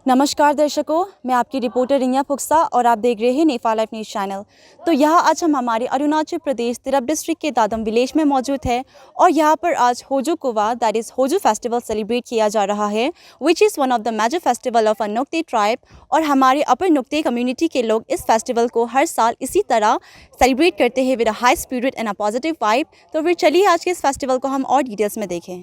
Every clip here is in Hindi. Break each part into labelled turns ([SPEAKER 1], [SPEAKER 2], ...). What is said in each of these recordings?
[SPEAKER 1] नमस्कार दर्शकों, मैं आपकी रिपोर्टर रिया फुक्सा और आप देख रहे हैं नेपाल लाइव न्यूज़ चैनल। तो यहाँ आज हम हमारे अरुणाचल प्रदेश तिरप डिस्ट्रिक्ट के दादम विलेज में मौजूद है और यहाँ पर आज Hoju Kuwa that is Hoju festival celebrate किया जा रहा है, which is one of the major festival of a Nukte tribe. और हमारे अपर नुक्ते कम्युनिटी के लोग इस फेस्टिवल को हर साल इसी तरह सेलिब्रेट करते हैं with a high spirit and a positive vibe. तो फिर चलिए आज के इस फेस्टिवल को हम और डिटेल्स में देखें।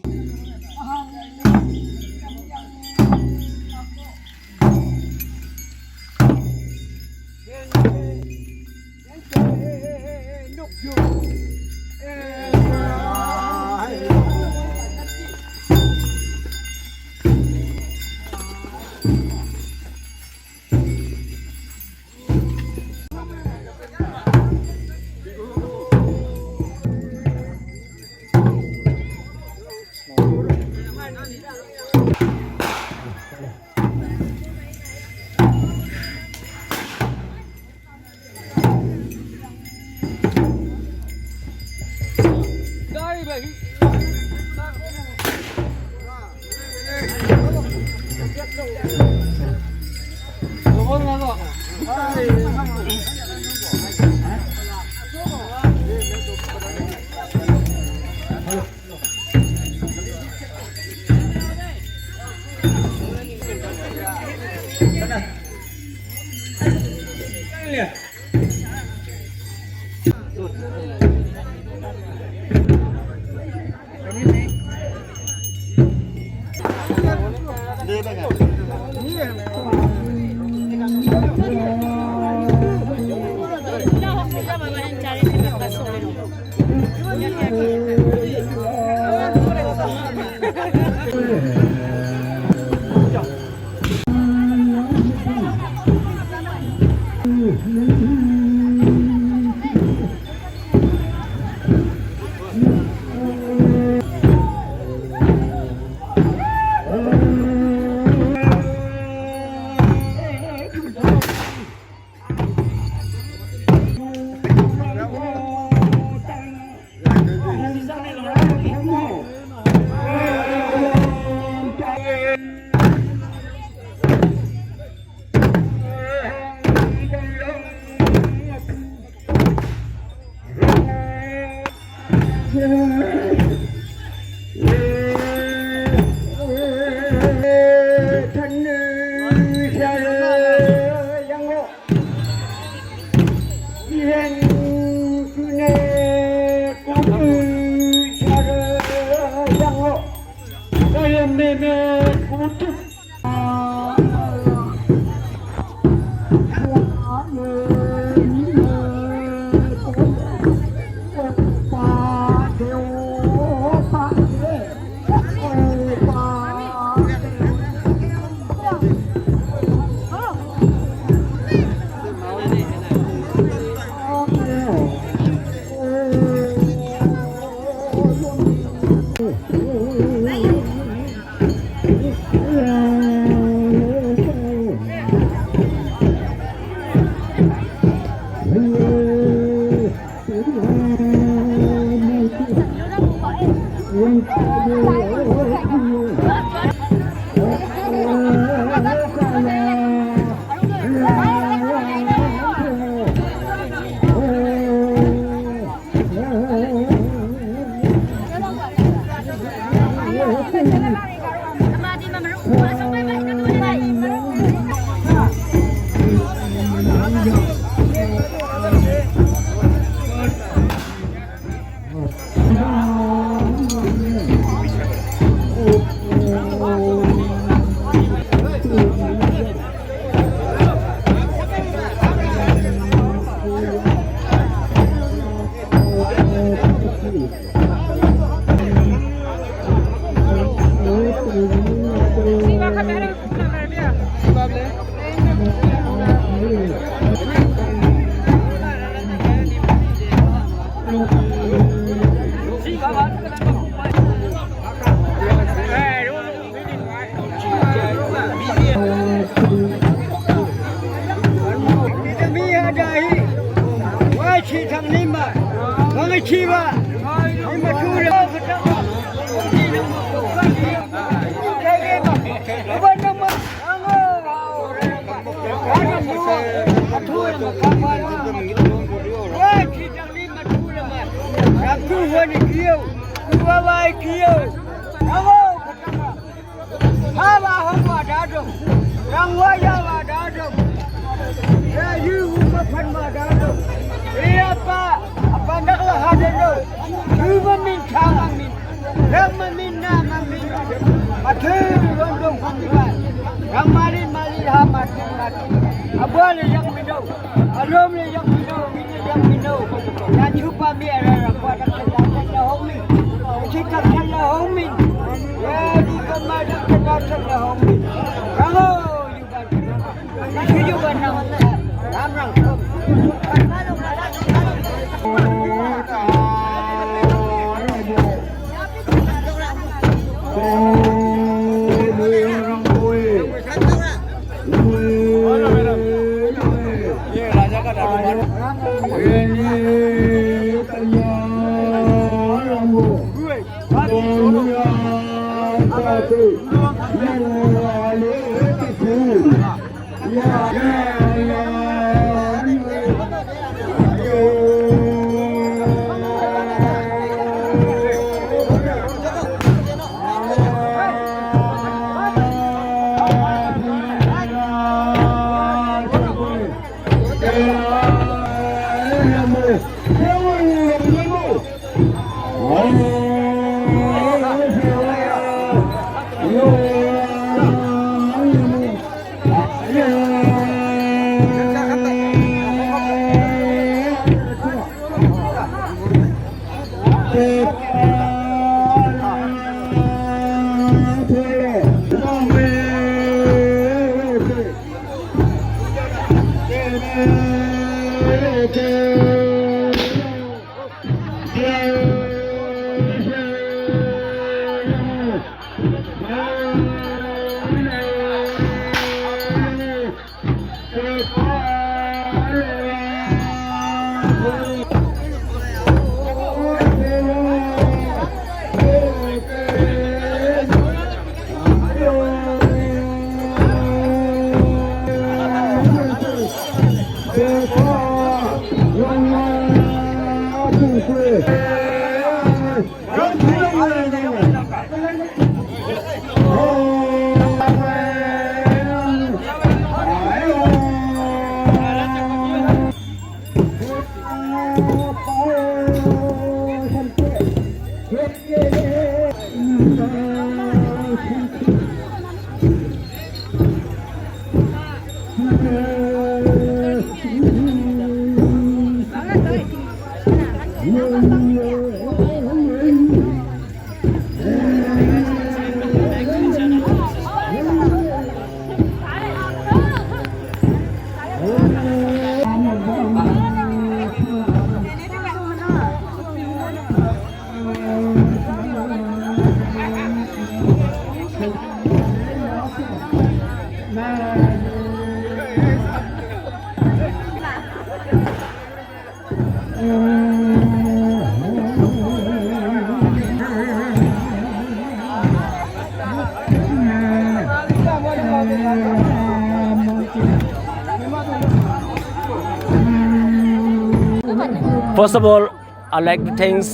[SPEAKER 2] First of all, I'd like to thank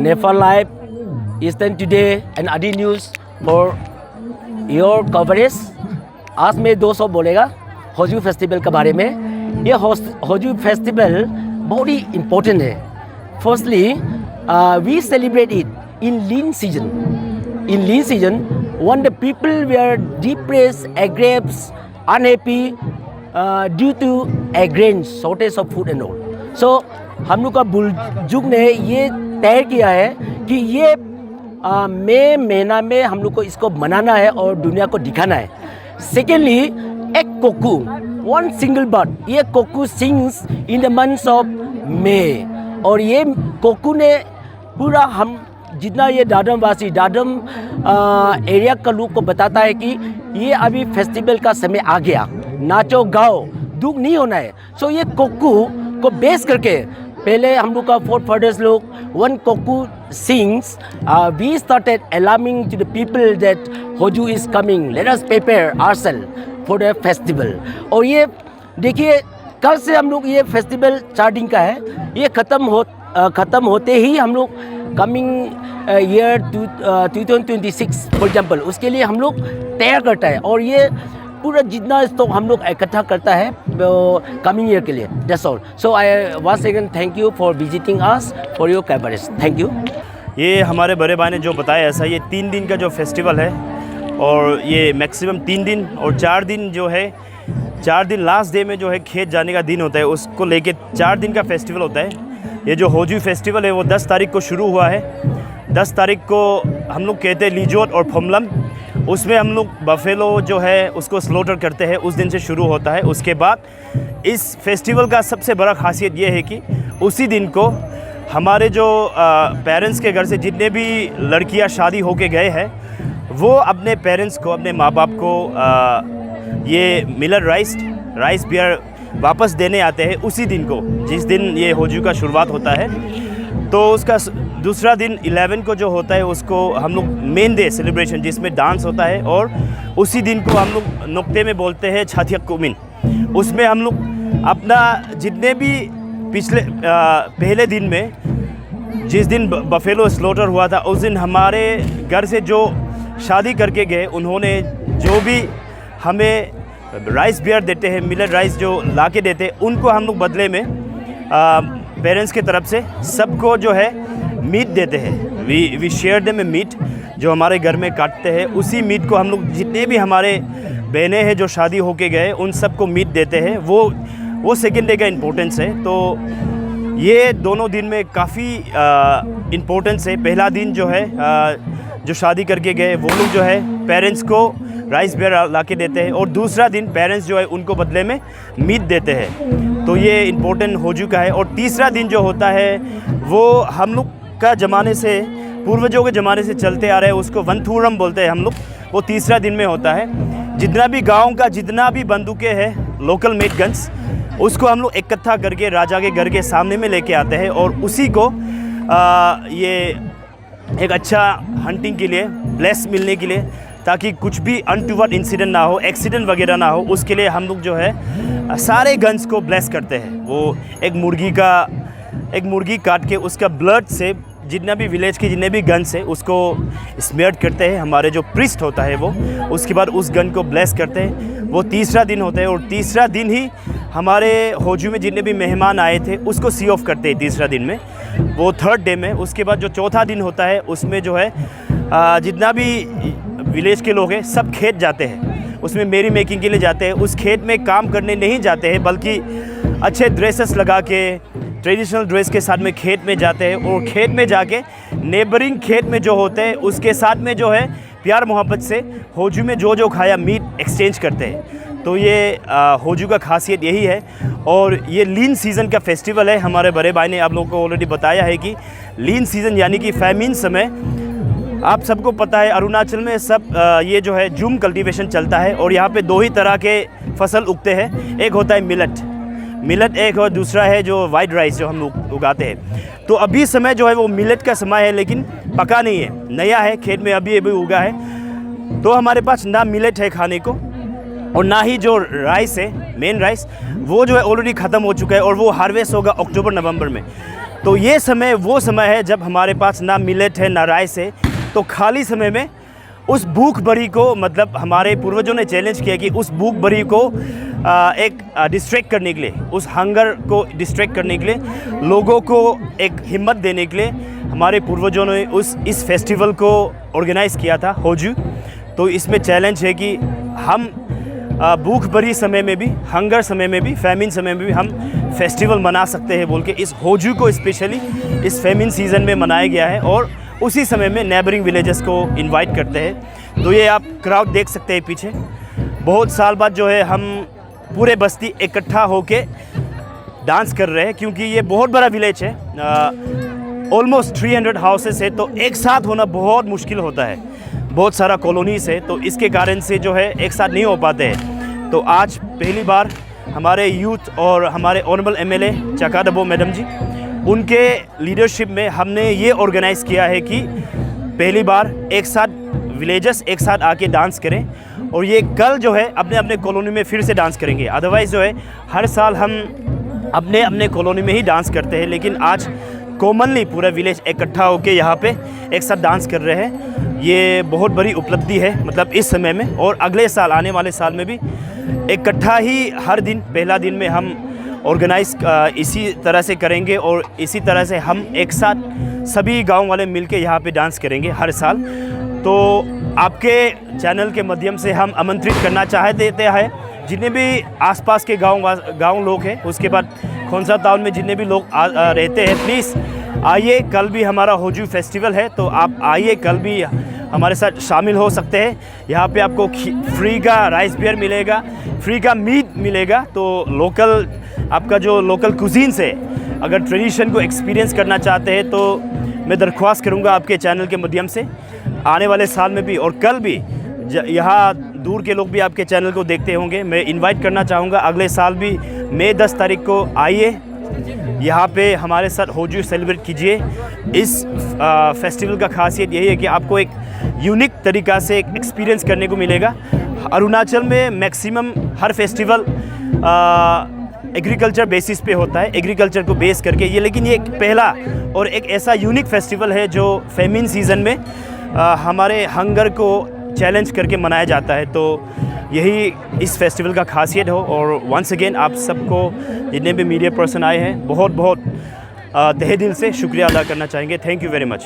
[SPEAKER 2] Nepal Live, Eastern Today and Adi News for your coverage. आज मैं 200 बोलेगा होजू फेस्टिवल के बारे में। ये होजू फेस्टिवल बहुत ही इम्पोर्टेंट है। Firstly, we celebrate it in lean season. In lean season, when the people were depressed, aggrieved, unhappy due to grains, shortage of food and all. So हम लोग का बुजुर्ग ने ये तय किया है कि ये मई महीना में हम लोग को इसको मनाना है और दुनिया को दिखाना है। सेकेंडली, एक कोकू, वन सिंगल बर्ड, ये cuckoo sings in the months of May, और ये कोकू ने पूरा हम जितना ये दादम वासी दादम एरिया का लोग को बताता है कि ये अभी फेस्टिवल का समय आ गया, नाचो गाओ, दुख नहीं होना है। सो ये कोकू को बेस करके पहले हम लोग का फोर्थ फादर्स लोग when cuckoo sings, we started alarming to the people that Hoju is coming, let us prepare ourselves for the festival. और ये देखिए कल से हम लोग ये फेस्टिवल 4 दिन का है, ये ख़त्म होते ही हम लोग कमिंग ईयर 2026 फॉर एग्जाम्पल उसके लिए हम लोग तैयार करता है, और ये पूरा जितना स्टॉक हम लोग इकट्ठा करता है कमिंग ईयर के लिए। That's all. So I once again thank you for visiting us for your coverage. Thank you.
[SPEAKER 3] ये हमारे बड़े भाई ने जो बताया ऐसा, ये 3 दिन का जो फेस्टिवल है, और ये मैक्सिमम 3 दिन और 4 दिन जो है, 4 दिन लास्ट डे में जो है खेत जाने का दिन होता है, उसको लेके 4 दिन का फेस्टिवल होता है। ये जो होजू फेस्टिवल है वो 10 तारीख को शुरू हुआ है। 10 तारीख को हम लोग कहते हैं लीजोट और फोमलम, उसमें हम लोग बफेलो जो है उसको स्लोटर करते हैं, उस दिन से शुरू होता है। उसके बाद इस फेस्टिवल का सबसे बड़ा खासियत ये है कि उसी दिन को हमारे जो पेरेंट्स के घर से जितने भी लड़कियां शादी होके गए हैं, वो अपने पेरेंट्स को, अपने माँ बाप को ये मिलर राइस बियर वापस देने आते हैं उसी दिन को, जिस दिन ये होजू का शुरुआत होता है। तो उसका दूसरा दिन 11 को जो होता है उसको हम लोग मेन डे सेलिब्रेशन, जिसमें डांस होता है, और उसी दिन को हम लोग नुक्ते में बोलते हैं छातिया कुमिन। उसमें हम लोग अपना जितने भी पिछले पहले दिन में जिस दिन बफेलो स्लोटर हुआ था, उस दिन हमारे घर से जो शादी करके गए उन्होंने जो भी हमें राइस बियर देते हैं, मिलेट राइस जो ला के देते हैं, उनको हम लोग बदले में पेरेंट्स के तरफ से सबको जो है मीट देते हैं। वी शेयर देम मीट जो हमारे घर में काटते हैं, उसी मीट को हम लोग जितने भी हमारे बहनें हैं जो शादी होके गए उन सबको मीट देते हैं। वो सेकेंड डे का इम्पोर्टेंस है। तो ये दोनों दिन में काफ़ी इम्पोर्टेंस है। पहला दिन जो है जो शादी करके गए वो लोग जो है पेरेंट्स को राइस बियर ला के देते हैं, और दूसरा दिन पेरेंट्स जो है उनको बदले में मीट देते हैं। तो ये इम्पोर्टेंट हो चुका है। और तीसरा दिन जो होता है वो हम लोग का ज़माने से, पूर्वजों के ज़माने से चलते आ रहे हैं, उसको वंथूरम बोलते हैं हम लोग। वो तीसरा दिन में होता है। जितना भी गांव का जितना भी बंदूकें हैं, लोकल मेड गन्स, उसको हम लोग इकट्ठा करके राजा के घर के सामने में लेके आते हैं, और उसी को ये एक अच्छा हंटिंग के लिए, ब्लेस मिलने के लिए, ताकि कुछ भी अनटूवर्ड इंसिडेंट ना हो, एक्सीडेंट वगैरह ना हो, उसके लिए हम लोग जो है सारे गन्स को ब्लेस करते हैं। वो एक मुर्गी काट के उसका ब्लड से जितना भी विलेज के जितने भी गन्स है उसको स्मेयर करते हैं। हमारे जो प्रीस्ट होता है वो, उसके बाद उस गन को ब्लेस करते हैं। वो तीसरा दिन होता है, और तीसरा दिन ही हमारे होजू में जितने भी मेहमान आए थे उसको सी ऑफ करते हैं तीसरा दिन में, वो थर्ड डे में। उसके बाद जो चौथा दिन होता है उसमें जो है जितना भी विलेज के लोग हैं सब खेत जाते हैं, उसमें मेरी मेकिंग के लिए जाते हैं। उस खेत में काम करने नहीं जाते हैं, बल्कि अच्छे ड्रेसेस लगा के, ट्रेडिशनल ड्रेस के साथ में खेत में जाते हैं, और खेत में जाके नेबरिंग खेत में जो होते हैं उसके साथ में जो है प्यार मोहब्बत से होजू में जो खाया मीट एक्सचेंज करते हैं। तो ये होजू का खासियत यही है। और ये लीन सीज़न का फेस्टिवल है। हमारे बड़े भाई ने आप लोगों को ऑलरेडी बताया है कि लीन सीज़न यानी कि फैमिन समय, आप सबको पता है अरुणाचल में सब ये जो है जूम कल्टीवेशन चलता है, और यहाँ पे 2 ही तरह के फसल उगते हैं। एक होता है मिलेट एक, और दूसरा है जो वाइट राइस जो हम लोग उगाते हैं। तो अभी समय जो है वो मिलेट का समय है, लेकिन पका नहीं है, नया है, खेत में अभी उगा है। तो हमारे पास ना मिलेट है खाने को, और ना ही जो राइस है, मेन राइस, वो जो है ऑलरेडी ख़त्म हो चुका है, और वो हार्वेस्ट होगा अक्टूबर नवंबर में। तो ये समय वो समय है जब हमारे पास ना मिलेट है ना राइस है। तो खाली समय में उस भूख भरी को, मतलब हमारे पूर्वजों ने चैलेंज किया कि उस भूख भरी को एक डिस्ट्रैक्ट करने के लिए, उस हंगर को डिस्ट्रैक्ट करने के लिए, लोगों को एक हिम्मत देने के लिए हमारे पूर्वजों ने इस फेस्टिवल को ऑर्गेनाइज़ किया था, होजू। तो इसमें चैलेंज है कि हम भूख भरी समय में भी, हंगर समय में भी, फैमिन समय में भी हम फेस्टिवल मना सकते हैं बोल के इस होजू को स्पेशली इस फैमिन सीज़न में मनाया गया है, और उसी समय में नेबरिंग विलेजेस को इनवाइट करते हैं। तो ये आप क्राउड देख सकते हैं पीछे। बहुत साल बाद जो है हम पूरे बस्ती इकट्ठा होके डांस कर रहे हैं, क्योंकि ये बहुत बड़ा विलेज है, ऑलमोस्ट 300 हाउसेस है। तो एक साथ होना बहुत मुश्किल होता है, बहुत सारा कॉलोनीज़ है, तो इसके कारण से जो है एक साथ नहीं हो पाते हैं। तो आज पहली बार हमारे यूथ और हमारे ऑनरेबल MLA चकादबो मैडम जी, उनके लीडरशिप में हमने ये ऑर्गेनाइज़ किया है कि पहली बार एक साथ विलेजेस एक साथ आके डांस करें, और ये कल जो है अपने अपने कॉलोनी में फिर से डांस करेंगे। अदरवाइज़ जो है हर साल हम अपने अपने कॉलोनी में ही डांस करते हैं, लेकिन आज कॉमनली पूरा विलेज इकट्ठा होकर यहाँ पे एक साथ डांस कर रहे हैं। ये बहुत बड़ी उपलब्धि है मतलब इस समय में, और अगले साल आने वाले साल में भी इकट्ठा ही हर दिन पहला दिन में हम ऑर्गेनाइज इसी तरह से करेंगे, और इसी तरह से हम एक साथ सभी गांव वाले मिलके यहाँ पे डांस करेंगे हर साल। तो आपके चैनल के माध्यम से हम आमंत्रित करना चाहते हैं जितने भी आसपास के गांव लोग हैं, उसके बाद खोंसा टाउन में जितने भी लोग रहते हैं, प्लीज़ आइए। कल भी हमारा होजू फेस्टिवल है, तो आप आइए, कल भी हमारे साथ शामिल हो सकते हैं। यहाँ पे आपको फ्री का राइस बियर मिलेगा, फ्री का मीट मिलेगा। तो लोकल आपका जो लोकल कुजीन्स है, अगर ट्रेडिशन को एक्सपीरियंस करना चाहते हैं तो मैं दरख्वास्त करूँगा आपके चैनल के माध्यम से आने वाले साल में भी और कल भी यहाँ दूर के लोग भी आपके चैनल को देखते होंगे। मैं इनवाइट करना चाहूँगा अगले साल भी मई 10 तारीख को आइए, यहाँ पे हमारे साथ होजू सेलिब्रेट कीजिए। इस फेस्टिवल का खासियत यही है कि आपको एक यूनिक तरीक़ा से एक एक्सपीरियंस करने को मिलेगा। अरुणाचल में मैक्सिमम हर फेस्टिवल एग्रीकल्चर बेसिस पे होता है, एग्रीकल्चर को बेस करके ये, लेकिन ये एक पहला और एक ऐसा यूनिक फेस्टिवल है जो फेमिन सीज़न में हमारे हंगर को चैलेंज करके मनाया जाता है। तो यही इस फेस्टिवल का खासियत हो। और वंस अगेन आप सबको जितने भी मीडिया पर्सन आए हैं बहुत बहुत तहे दिल से शुक्रिया अदा करना चाहेंगे। Thank you very much.